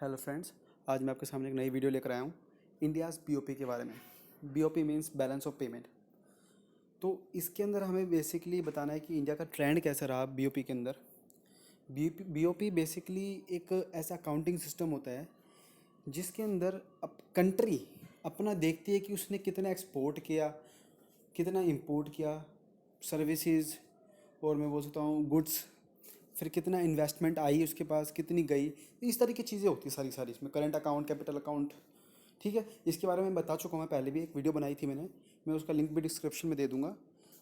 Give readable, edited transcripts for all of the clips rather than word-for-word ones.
Hello friends, आज मैं आपके सामने एक नई वीडियो लेकर आया हूँ इंडियाज़ बीओपी के बारे में। BOP means balance of payment. तो इसके अंदर हमें बेसिकली बताना है कि इंडिया का ट्रेंड कैसा रहा बीओपी के अंदर। बीओपी बेसिकली एक ऐसा अकाउंटिंग सिस्टम होता है जिसके अंदर अब कंट्री अपना देखती है कि उसने कितना एक्सपोर्ट किया, कितना इंपोर्ट किया, सर्विसेज, और मैं बोल सकता हूँ गुड्स, फिर कितना इन्वेस्टमेंट आई उसके पास, कितनी गई। इस तरह की चीज़ें होती है सारी सारी इसमें, करंट अकाउंट, कैपिटल अकाउंट। ठीक है, इसके बारे में बता चुका हूँ मैं, पहले भी एक वीडियो बनाई थी मैंने, मैं उसका लिंक भी डिस्क्रिप्शन में दे दूंगा।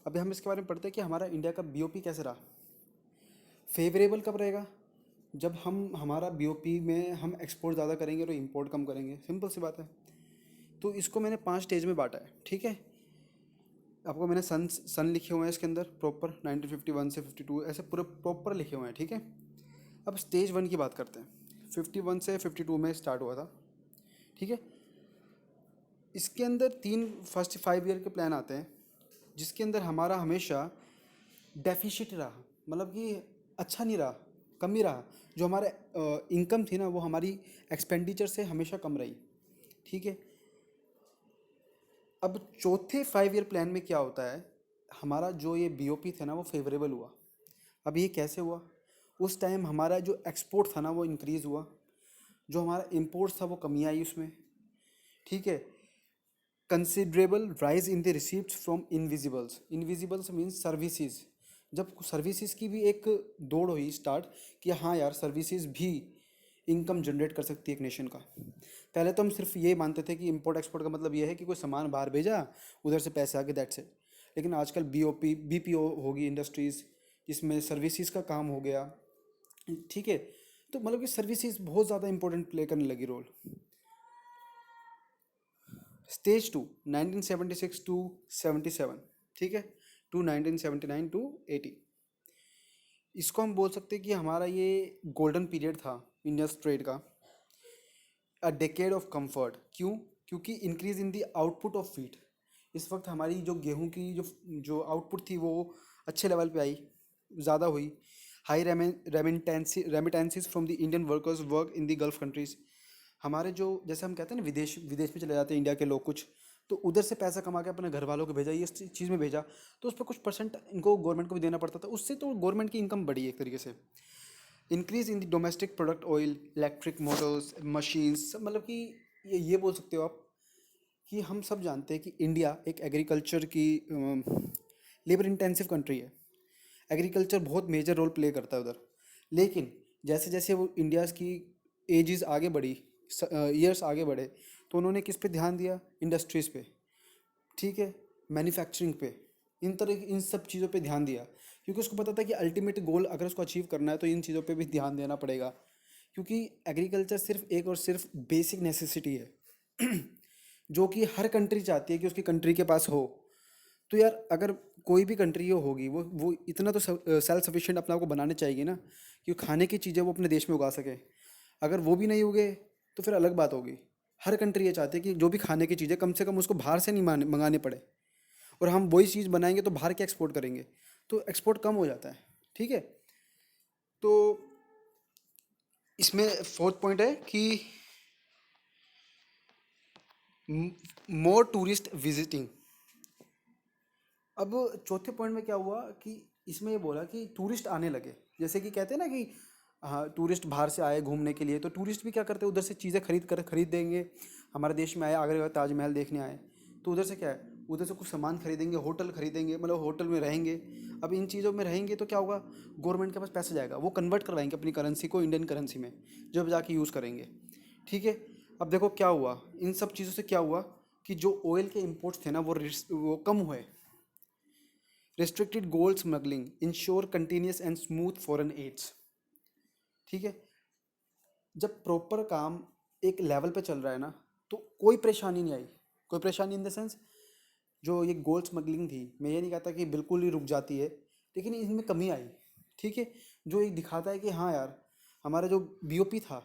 अभी हम इसके बारे में पढ़ते हैं कि हमारा इंडिया का बीओपी कैसे रहा। फेवरेबल कब रहेगा? जब हम हमारा बीओपी में हम एक्सपोर्ट ज़्यादा करेंगे और इंपोर्ट कम करेंगे, सिंपल सी बात है। तो इसको मैंने 5 स्टेज में बांटा है। ठीक है, आपको मैंने सन लिखे हुए हैं इसके अंदर प्रॉपर, 1951 से 52 ऐसे पूरे प्रॉपर लिखे हुए हैं। ठीक है, अब स्टेज 1 की बात करते हैं। 51 से 52 में स्टार्ट हुआ था। ठीक है, इसके अंदर 3 फर्स्ट 5 ईयर के प्लान आते हैं जिसके अंदर हमारा हमेशा डेफिसिट रहा, मतलब कि अच्छा नहीं रहा, कम ही रहा। जो हमारे इनकम थी ना, वो हमारी एक्सपेंडिचर से हमेशा कम रही। ठीक है, अब चौथे 5 ईयर प्लान में क्या होता है, हमारा जो ये बीओपी था ना वो फेवरेबल हुआ। अब ये कैसे हुआ? उस टाइम हमारा जो एक्सपोर्ट था ना वो इंक्रीज़ हुआ, जो हमारा इंपोर्ट था वो कमी आई उसमें। ठीक है, considerable rise in the receipt from invisibles. Invisibles means services. जब सर्विसेज की भी एक दौड़ हुई स्टार्ट, कि हाँ यार सर्विसेज भी इनकम जनरेट कर सकती है एक नेशन का। पहले तो हम सिर्फ ये मानते थे कि इंपोर्ट एक्सपोर्ट का मतलब ये है कि कोई सामान बाहर भेजा, उधर से पैसे आ गए, दैट्स इट। लेकिन आजकल बीओपी बीपीओ होगी इंडस्ट्रीज़, जिसमें सर्विसेज का काम हो गया। ठीक है, तो मतलब कि सर्विसेज बहुत ज़्यादा इंपॉर्टेंट प्ले करने लगी रोल। Stage 2, 1976 to 77। ठीक है, टू 1979 टू 80। इसको हम बोल सकते हैं कि हमारा ये गोल्डन पीरियड था इंडियन ट्रेड का, अ डेकेड ऑफ कंफर्ट। क्यों? क्योंकि increase in the output of feet. इस वक्त हमारी जो गेहूं की जो जो आउटपुट थी वो अच्छे लेवल पे आई, ज़्यादा हुई। High remittances from the Indian workers work in the gulf countries. हमारे जो, जैसे हम कहते हैं ना, विदेश विदेश में चले जाते हैं इंडिया के लोग कुछ, तो उधर से पैसा कमा के अपने घर वालों को भेजा, ये चीज़ में भेजा, तो उस पर कुछ परसेंट इनको गवर्नमेंट को भी देना पड़ता था। उससे तो गवर्नमेंट की इनकम बढ़ी एक तरीके से। Increase in the domestic product, oil, electric Motors, machines, मतलब कि ये बोल सकते हो आप कि हम सब जानते हैं कि इंडिया एक एग्रीकल्चर की लेबर इंटेंसिव कंट्री है। एग्रीकल्चर बहुत मेजर रोल प्ले करता है उधर। लेकिन जैसे जैसे वो इंडियाज़ की एजेस आगे बढ़ी, ईयर्स आगे बढ़े, तो उन्होंने किस पे ध्यान दिया? इंडस्ट्रीज़ पे। ठीक है, मैन्युफैक्चरिंग पे, इन सब चीज़ों पे ध्यान दिया, क्योंकि उसको पता था कि अल्टीमेट गोल अगर उसको अचीव करना है तो इन चीज़ों पे भी ध्यान देना पड़ेगा। क्योंकि एग्रीकल्चर सिर्फ एक और सिर्फ बेसिक नेसेसिटी है जो कि हर कंट्री चाहती है कि उसकी कंट्री के पास हो। तो यार अगर कोई भी कंट्री हो होगी, वो इतना तो सेल्फ सफिशिएंट अपने आप को बनाने चाहिए ना, कि खाने की चीज़ें वो अपने देश में उगा सके। अगर वो भी नहीं उगे तो फिर अलग बात होगी। हर कंट्री ये चाहती है कि जो भी खाने की चीज़ें कम से कम उसको बाहर से नहीं मंगाने पड़े, और हम वही चीज़ बनाएंगे तो बाहर के एक्सपोर्ट करेंगे, तो एक्सपोर्ट कम हो जाता है। ठीक है, तो इसमें फोर्थ पॉइंट है कि मोर टूरिस्ट विजिटिंग। अब चौथे पॉइंट में क्या हुआ कि इसमें ये बोला कि टूरिस्ट आने लगे। जैसे कि कहते हैं ना कि हाँ, टूरिस्ट बाहर से आए घूमने के लिए, तो टूरिस्ट भी क्या करते हैं, उधर से चीज़ें खरीद देंगे। हमारे देश में आए, आगरा का ताजमहल देखने आए, तो उधर से क्या है, उधर से कुछ सामान खरीदेंगे, होटल खरीदेंगे, मतलब होटल में रहेंगे। अब इन चीज़ों में रहेंगे तो क्या होगा, गवर्नमेंट के पास पैसा जाएगा, वो कन्वर्ट करवाएंगे अपनी करेंसी को इंडियन करेंसी में, जब जाके यूज़ करेंगे। ठीक है, अब देखो क्या हुआ, इन सब चीज़ों से क्या हुआ कि जो ऑयल के इम्पोर्ट्स थे ना वो कम हुए। Restricted gold smuggling ensure continuous and smooth foreign aids. ठीक है, जब प्रॉपर काम एक लेवल पे चल रहा है ना, तो कोई परेशानी नहीं आई। कोई परेशानी इन द सेंस, जो ये गोल्ड स्मगलिंग थी, मैं ये नहीं कहता कि बिल्कुल ही रुक जाती है, लेकिन इसमें कमी आई। ठीक है, जो ये दिखाता है कि हाँ यार, हमारा जो बीओपी था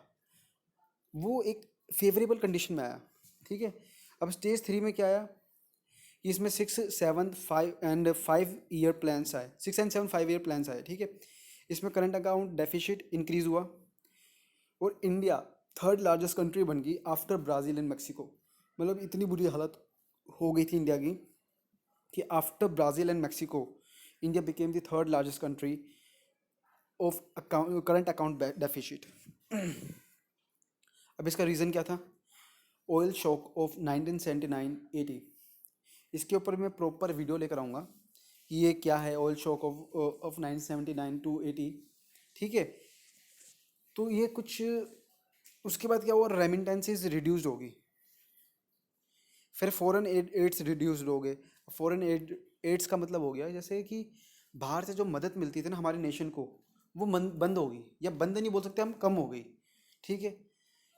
वो एक फेवरेबल कंडीशन में आया। ठीक है, अब स्टेज 3 में क्या आया कि इसमें 6, 7, 5 ईयर प्लान्स आए, 6 एंड 7 5 ईयर प्लान्स आए। ठीक है, इसमें करंट अकाउंट डेफिसिट इंक्रीज हुआ, और इंडिया थर्ड लार्जेस्ट कंट्री बन गई आफ्टर ब्राज़ील एंड मैक्सिको। मतलब इतनी बुरी हालत हो गई थी इंडिया की कि after Brazil and Mexico India became the third largest country of current account deficit. अब इसका रीज़न क्या था? Oil shock of 1979-80। इसके ऊपर मैं प्रॉपर वीडियो लेकर आऊँगा कि ये क्या है ऑयल शॉक ऑफ 1979 to 80। ठीक है, तो ये कुछ उसके बाद क्या हुआ, रेमिटेंसेस रिड्यूस्ड होगी, फिर फॉरेन एड्स रिड्यूस्ड हो गए। फॉरेन एड्स का मतलब हो गया जैसे कि बाहर से जो मदद मिलती थी ना हमारे नेशन को, वो बंद हो गई, या बंद नहीं बोल सकते हम, कम हो गई। ठीक है,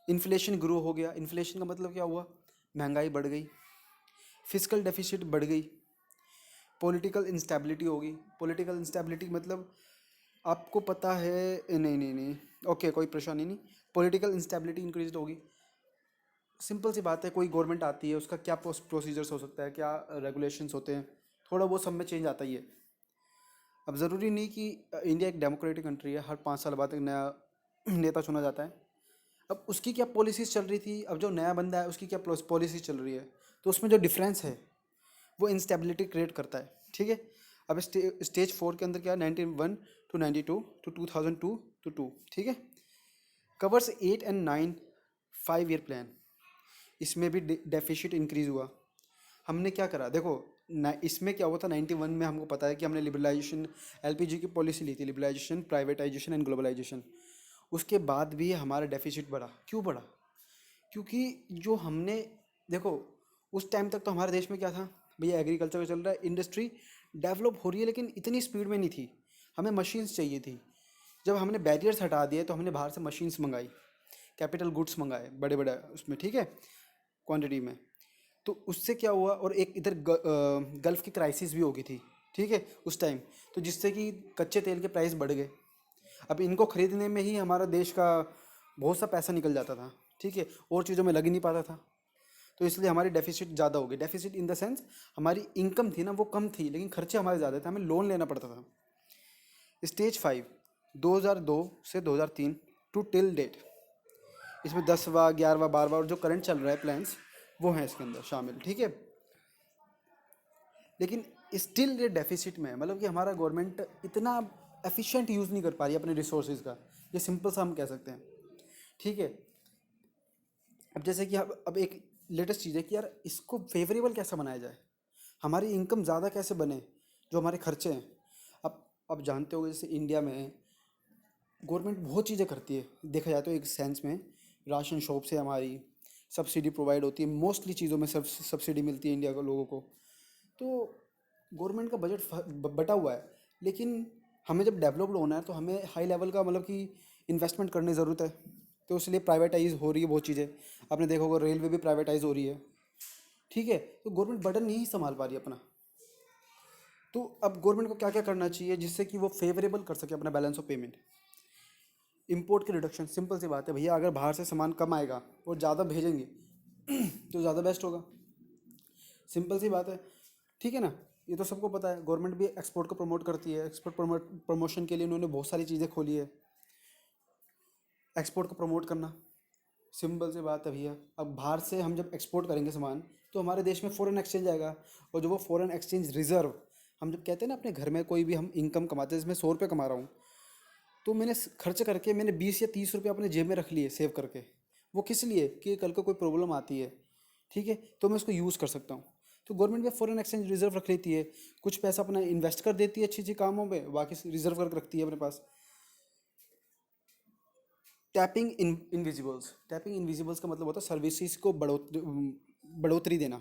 इन्फ्लेशन ग्रो हो गया। इन्फ्लेशन का मतलब क्या हुआ, महंगाई बढ़ गई, फिजिकल डेफिसिट बढ़ गई, पॉलिटिकल इंस्टेबिलिटी होगी। पॉलिटिकल इंस्टेबिलिटी मतलब आपको पता है, नहीं नहीं नहीं, ओके कोई परेशानी नहीं। पॉलिटिकल इंस्टेबिलिटी इंक्रीज होगी। सिंपल सी बात है, कोई गवर्नमेंट आती है उसका क्या प्रोसीजर्स हो सकता है, क्या रेगुलेशंस होते हैं, थोड़ा बहुत सब में चेंज आता ही है। अब ज़रूरी नहीं कि इंडिया एक डेमोक्रेटिक कंट्री है, हर 5 साल बाद एक नया नेता चुना जाता है। अब उसकी क्या पॉलिसीज़ चल रही थी, अब जो नया बंदा है उसकी क्या पॉलिसी चल रही है, तो उसमें जो डिफरेंस है वो इंस्टेबिलिटी क्रिएट करता है। ठीक है, अब स्टेज 4 के अंदर क्या है, 1991 to 92 to 2002 to 2। ठीक है, कवर्स 8 and 9 5 ईयर प्लान। इसमें भी डेफिसिट इंक्रीज़ हुआ। हमने क्या करा देखो, इसमें क्या हुआ था 91 में, हमको पता है कि हमने लिबरलाइजेशन, एलपीजी की पॉलिसी ली थी, लिबरलाइजेशन, प्राइवेटाइजेशन एंड ग्लोबलाइजेशन। उसके बाद भी हमारा डेफिसिट बढ़ा। क्यों बढ़ा? क्योंकि जो हमने, देखो उस टाइम तक तो हमारे देश में क्या था भैया, एग्रीकल्चर चल रहा है, इंडस्ट्री डेवलप हो रही है, लेकिन इतनी स्पीड में नहीं थी। हमें मशीन्स चाहिए थी। जब हमने बैरियर्स हटा दिए तो हमने बाहर से मशीन्स मंगाई, कैपिटल गुड्स मंगाए बड़े बड़े उसमें, ठीक है, क्वांटिटी में। तो उससे क्या हुआ, और एक इधर गल्फ़ की क्राइसिस भी हो गई थी, ठीक है, उस टाइम, तो जिससे कि कच्चे तेल के प्राइस बढ़ गए। अब इनको ख़रीदने में ही हमारा देश का बहुत सा पैसा निकल जाता था, ठीक है, और चीज़ों में लग ही नहीं पाता था। तो इसलिए हमारी डेफिसिट ज़्यादा हो गई। डेफिसिट इन द सेंस हमारी इनकम थी ना वो कम थी, लेकिन खर्चे हमारे ज़्यादा थे, हमें लोन लेना पड़ता था। स्टेज 5 2002 से 2003 टू टिल डेट, इसमें 10वां 11वां 12वां और जो करंट चल रहा है प्लान्स वो हैं इसके अंदर शामिल। ठीक है, लेकिन स्टिल ये डेफिसिट में है, मतलब कि हमारा गवर्नमेंट इतना एफिशिएंट यूज़ नहीं कर पा रही है अपने रिसोर्सेज का, ये सिंपल सा हम कह सकते हैं। ठीक है, अब जैसे कि अब एक लेटेस्ट चीज़ है कि यार इसको फेवरेबल कैसे बनाया जाए, हमारी इनकम ज़्यादा कैसे बने, जो हमारे खर्चे हैं। अब जानते हो जैसे इंडिया में गवर्नमेंट बहुत चीज़ें करती है, देखा जाए तो एक सेंस में राशन शॉप से हमारी सब्सिडी प्रोवाइड होती है, मोस्टली चीज़ों में सब्सिडी मिलती है इंडिया को, लोगों को। तो गवर्नमेंट का बजट बटा हुआ है, लेकिन हमें जब डेवलप्ड होना है तो हमें हाई लेवल का मतलब कि इन्वेस्टमेंट करने की ज़रूरत है। तो इसलिए प्राइवेटाइज हो रही है बहुत चीज़ें। आपने देखा होगा रेलवे भी प्राइवेटाइज हो रही है। ठीक है, तो गवर्नमेंट बर्डन नहीं संभाल पा रही है अपना। तो अब गवर्नमेंट को क्या क्या करना चाहिए जिससे कि वो फेवरेबल कर सके अपना बैलेंस ऑफ पेमेंट। इंपोर्ट की रिडक्शन, सिंपल सी बात है भैया, अगर बाहर से सामान कम आएगा और ज़्यादा भेजेंगे तो ज़्यादा बेस्ट होगा, सिंपल सी बात है। ठीक है ना, ये तो सबको पता है। गवर्नमेंट भी एक्सपोर्ट को प्रमोट करती है, एक्सपोर्ट प्रमोशन के लिए उन्होंने बहुत सारी चीज़ें खोली है, एक्सपोर्ट को प्रमोट करना, सिंपल सी बात है भैया। अब बाहर से हम जब एक्सपोर्ट करेंगे सामान तो हमारे देश में फ़ॉरेन एक्सचेंज आएगा, और जो वो फ़ॉरेन एक्सचेंज रिजर्व, हम जब कहते हैं ना अपने घर में कोई भी हम इनकम कमाते हैं, जैसे मैं 100 रुपये कमा रहा हूँ, तो मैंने खर्च करके मैंने 20 या 30 रुपये अपने जेब में रख लिए सेव करके। वो किस लिए कि कल को कोई प्रॉब्लम आती है, ठीक है, तो मैं उसको यूज़ कर सकता हूँ। तो गवर्नमेंट भी फॉरेन एक्सचेंज रिजर्व रख लेती है, कुछ पैसा अपना इन्वेस्ट कर देती है अच्छी अच्छी कामों में, बाकी रिजर्व करके रखती है अपने पास। टैपिंग इनविजिबल्स, टैपिंग इनविजिबल्स का मतलब होता है सर्विसेज को बढ़ोतरी देना।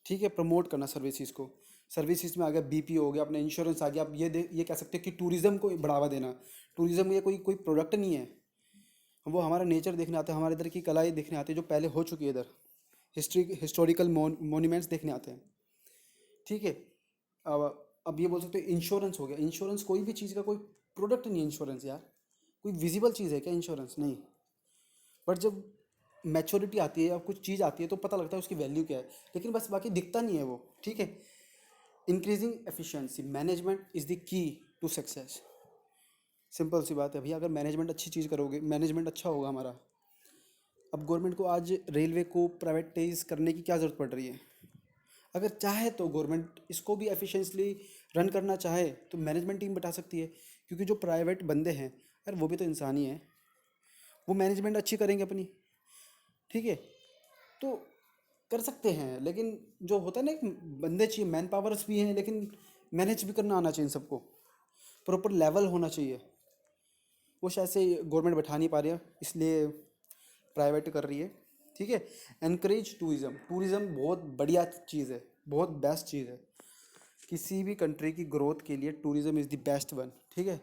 ठीक है, प्रमोट करना सर्विसेज को। सर्विसेज में आ गया बीपीओ हो गया, अपना इंश्योरेंस आ गया। आप ये कह सकते हैं कि टूरिज़्म को बढ़ावा देना। टूरिज़्म ये कोई कोई प्रोडक्ट नहीं है, वो हमारा नेचर देखने आते हैं, हमारे इधर की कलाएँ देखने आते हैं जो पहले हो चुकी है इधर। हिस्टोरिकल मोन्यूमेंट्स देखने आते हैं। ठीक है, अब ये बोल सकते हो इंश्योरेंस हो गया। इंश्योरेंस कोई भी चीज़ का कोई प्रोडक्ट नहीं है इंश्योरेंस यार, कोई विजिबल चीज़ है क्या इंश्योरेंस? नहीं। बट जब मैच्योरिटी आती है या कुछ चीज़ आती है तो पता लगता है उसकी वैल्यू क्या है, लेकिन बस बाकी दिखता नहीं है वो। ठीक है, increasing efficiency, management is the key to success. Simple सी बात है भैया, अगर मैनेजमेंट अच्छी चीज़ करोगे, मैनेजमेंट अच्छा होगा हमारा, अब गवर्नमेंट को आज रेलवे को प्राइवेटाइज करने की क्या ज़रूरत पड़ रही है? अगर चाहे तो गवर्नमेंट इसको भी एफिशिएंटली रन करना चाहे तो मैनेजमेंट टीम बैठा सकती है, क्योंकि जो प्राइवेट बंदे हैं, अरे वो भी तो इंसान ही हैं, वो मैनेजमेंट अच्छी करेंगे अपनी, ठीक है? तो कर सकते हैं, लेकिन जो होता है ना, एक बंदे चाहिए, मैन पावर्स भी हैं, लेकिन मैनेज भी करना आना चाहिए इन सबको, प्रॉपर लेवल होना चाहिए। वो शायद से गवर्नमेंट बैठा नहीं पा रही है, इसलिए प्राइवेट कर रही है, ठीक है। एनकरेज टूरिज़्म, टूरिज़्म बहुत बढ़िया चीज़ है, बहुत बेस्ट चीज़ है। किसी भी कंट्री की ग्रोथ के लिए tourism is the best one, ठीक है।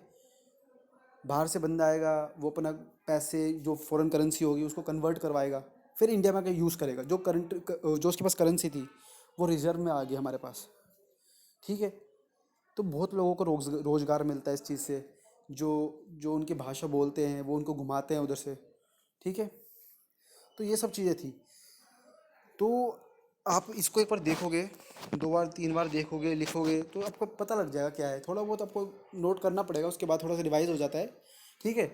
बाहर से बंदा आएगा, वो अपना पैसे जो फॉरेन करेंसी होगी उसको कन्वर्ट करवाएगा, फिर इंडिया में आके यूज़ करेगा। जो उसके पास करेंसी थी वो रिजर्व में आ गई हमारे पास, ठीक है। तो बहुत लोगों को रोज़गार मिलता है इस चीज़ से। जो जो उनकी भाषा बोलते हैं वो उनको घुमाते हैं उधर से, ठीक है। तो ये सब चीज़ें थी। तो आप इसको एक बार देखोगे, दो बार तीन बार देखोगे, लिखोगे, तो आपको पता लग जाएगा क्या है। थोड़ा बहुत आपको नोट करना पड़ेगा, उसके बाद थोड़ा सा रिवाइज हो जाता है, ठीक है।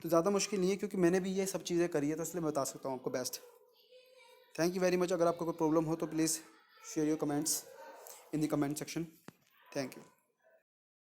तो ज़्यादा मुश्किल नहीं है, क्योंकि मैंने भी ये सब चीज़ें करी है, तो इसलिए मैं बता सकता हूँ आपको best. Thank you very much. अगर आपको कोई प्रॉब्लम हो तो please share your comments in the comment section. Thank you.